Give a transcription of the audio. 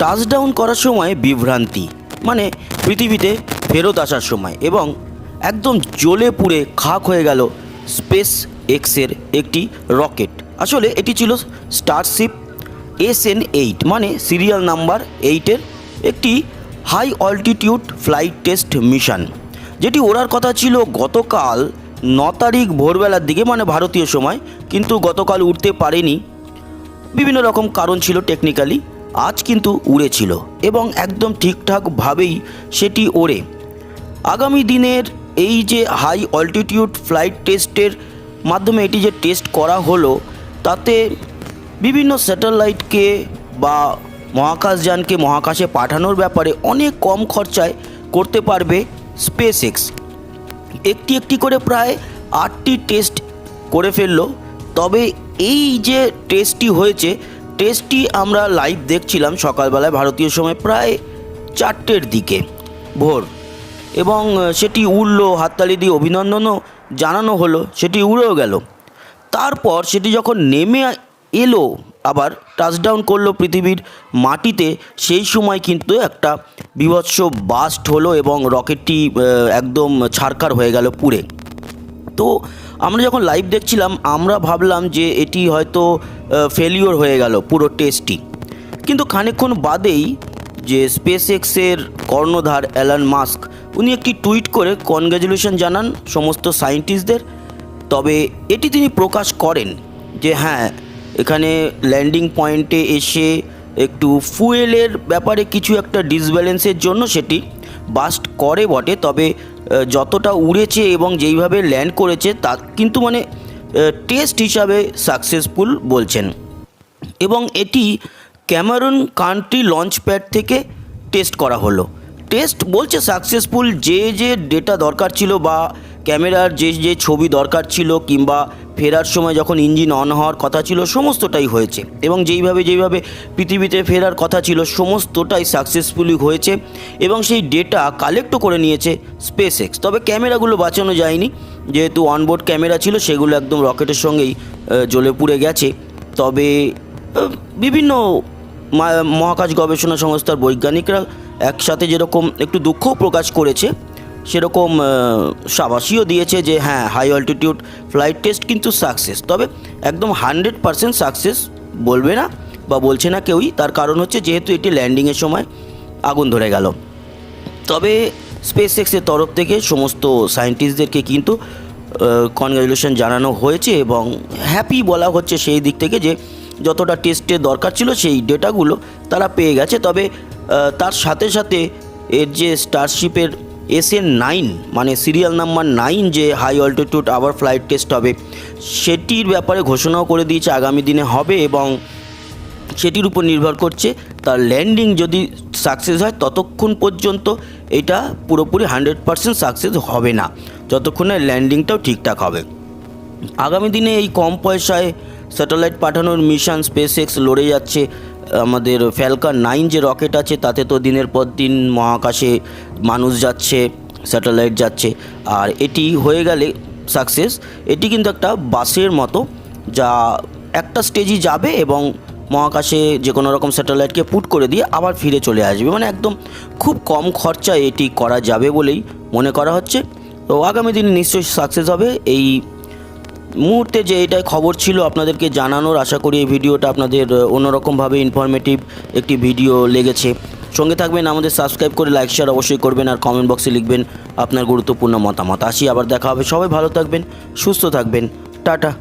Touchdown করার সময় বিভ্রান্তি, মানে পৃথিবীতে ফেরত আসার সময়, এবং একদম জ্বলে পুড়ে খাক হয়ে গেল স্পেস এক্সের একটি রকেট। আসলে এটি ছিল স্টারশিপ SN8, মানে সিরিয়াল নাম্বার 8-এর একটি high altitude flight test mission, যেটি ওড়ার কথা ছিল গতকাল 9 তারিখ ভোরবেলার দিকে, মানে ভারতীয় সময়, কিন্তু গতকাল উঠতে পারেনি। বিভিন্ন রকম কারণ ছিল টেকনিক্যালি। আজ কিন্তু উড়েছিল এবং একদম ঠিকঠাকভাবেই সেটি ওড়ে। আগামী দিনের এই যে হাই অল্টিটিউড ফ্লাইট টেস্টের মাধ্যমে এটি যে টেস্ট করা হলো, তাতে বিভিন্ন স্যাটেলাইটকে বা মহাকাশযানকে মহাকাশে পাঠানোর ব্যাপারে অনেক কম খরচায় করতে পারবে SpaceX। একটি একটি করে প্রায় 8টি টেস্ট করে ফেললো। তবে এই যে টেস্টটি হয়েছে, টেস্টটি আমরা লাইভ দেখছিলাম সকালবেলায় ভারতীয় সময় প্রায় 4টের দিকে ভোর, এবং সেটি উড়লো, হাততালি দিয়ে অভিনন্দনও জানানো হলো, সেটি উড়েও গেল। তারপর সেটি যখন নেমে এলো, আবার টাচডাউন করলো পৃথিবীর মাটিতে, সেই সময় কিন্তু একটা বীভৎস বাস্ট হলো এবং রকেটটি একদম ছারখার হয়ে গেল পুড়ে। তো আমরা যখন লাইভ দেখছিলাম আমরা ভাবলাম যে এটি হয়তো ফেলিওর হয়ে গেল পুরো টেস্টটি, কিন্তু খানিকক্ষণ বাদেই যে SpaceXের কর্ণধার অ্যালন মাস্ক, উনি একটি টুইট করে কনগ্র্যাচুলেশন জানান সমস্ত সায়েন্টিস্টদের। তবে এটি তিনি প্রকাশ করেন যে হ্যাঁ, এখানে ল্যান্ডিং পয়েন্টে এসে একটু ফুয়েলের ব্যাপারে কিছু একটা ডিসব্যালেন্সের জন্য সেটি বাস্ট করে বটে, তবে যতটা উড়েছে এবং যেইভাবে ল্যান্ড করেছে তা কিন্তু মানে টেস্ট হিসাবে সাকসেসফুল বলছেন। এবং এটি ক্যামেরুন কান্ট্রি লঞ্চ প্যাড থেকে টেস্ট করা হলো। টেস্ট বলছে সাকসেসফুল, যে যে ডেটা দরকার ছিল বা ক্যামেরার যে যে ছবি দরকার ছিল কিংবা ফেরার সময় যখন ইঞ্জিন অন হওয়ার কথা ছিল সমস্তটাই হয়েছে, এবং যেইভাবে পৃথিবীতে ফেরার কথা ছিল সমস্তটাই সাকসেসফুলি হয়েছে, এবং সেই ডেটা কালেক্টও করে নিয়েছে SpaceX। তবে ক্যামেরাগুলো বাঁচানো যায়নি, যেহেতু অনবোর্ড ক্যামেরা ছিল সেগুলো একদম রকেটের সঙ্গেই জ্বলে পুড়ে গেছে। তবে বিভিন্ন মহাকাশ গবেষণা সংস্থার বৈজ্ঞানিকরা একসাথে যেরকম একটু দুঃখও প্রকাশ করেছে, সেরকম সাবাসিও দিয়েছে যে হ্যাঁ, হাই অল্টিটিউড ফ্লাইট টেস্ট কিন্তু সাকসেস। তবে একদম 100% সাকসেস বলবে না বা বলছে না কেউই, তার কারণ হচ্ছে যেহেতু এটি ল্যান্ডিংয়ের সময় আগুন ধরে গেল। তবে SpaceXের তরফ থেকে সমস্ত সায়েন্টিস্টদেরকে কিন্তু কনগ্র্যাচুলেশন জানানো হয়েছে এবং হ্যাপি বলা হচ্ছে সেই দিক থেকে যে যতটা টেস্টের দরকার ছিল সেই ডেটাগুলো তারা পেয়ে গেছে। তবে তার সাথে সাথে এর যে স্টারশিপের SN9, মানে সিরিয়াল নাম্বার 9 যে হাই অল্টিটিউড আবার ফ্লাইট টেস্ট হবে, সেটির ব্যাপারে ঘোষণাও করে দিয়েছে আগামী দিনে হবে, এবং সেটির উপর নির্ভর করছে তার ল্যান্ডিং যদি সাকসেস হয় ততক্ষণ পর্যন্ত এটা পুরোপুরি 100% সাকসেস হবে না, যতক্ষণে ল্যান্ডিংটাও ঠিকঠাক হবে। আগামী দিনে এই কম পয়সায় স্যাটেলাইট পাঠানোর মিশন SpaceX লড়ে যাচ্ছে। আমাদের ফ্যালকন 9 যে রকেট আছে তাতে তো দিনের পর দিন মহাকাশে মানুষ যাচ্ছে, স্যাটেলাইট যাচ্ছে, আর এটি হয়ে গেলে সাকসেস, এটি কিন্তু একটা বাসের মতো যা একটা স্টেজই যাবে এবং মহাকাশে যে কোনো রকম স্যাটেলাইটকে পুট করে দিয়ে আবার ফিরে চলে আসবে, মানে একদম খুব কম খরচায় এটি করা যাবে বলেই মনে করা হচ্ছে। তো আগামী দিনে নিশ্চয়ই সাকসেস হবে। এই মুহূর্তে যে এটাই খবর ছিল আপনাদেরকে জানানোর, আশা করি এই ভিডিওটা আপনাদের অন্যরকমভাবে ইনফরমেটিভ একটি ভিডিও লেগেছে। সঙ্গে থাকবেন, আমাদের সাবস্ক্রাইব করে লাইক শেয়ার অবশ্যই করবেন, আর কমেন্ট বক্সে লিখবেন আপনার গুরুত্বপূর্ণ মতামত। আসি, আবার দেখা হবে। সবাই ভালো থাকবেন, সুস্থ থাকবেন, টাটা।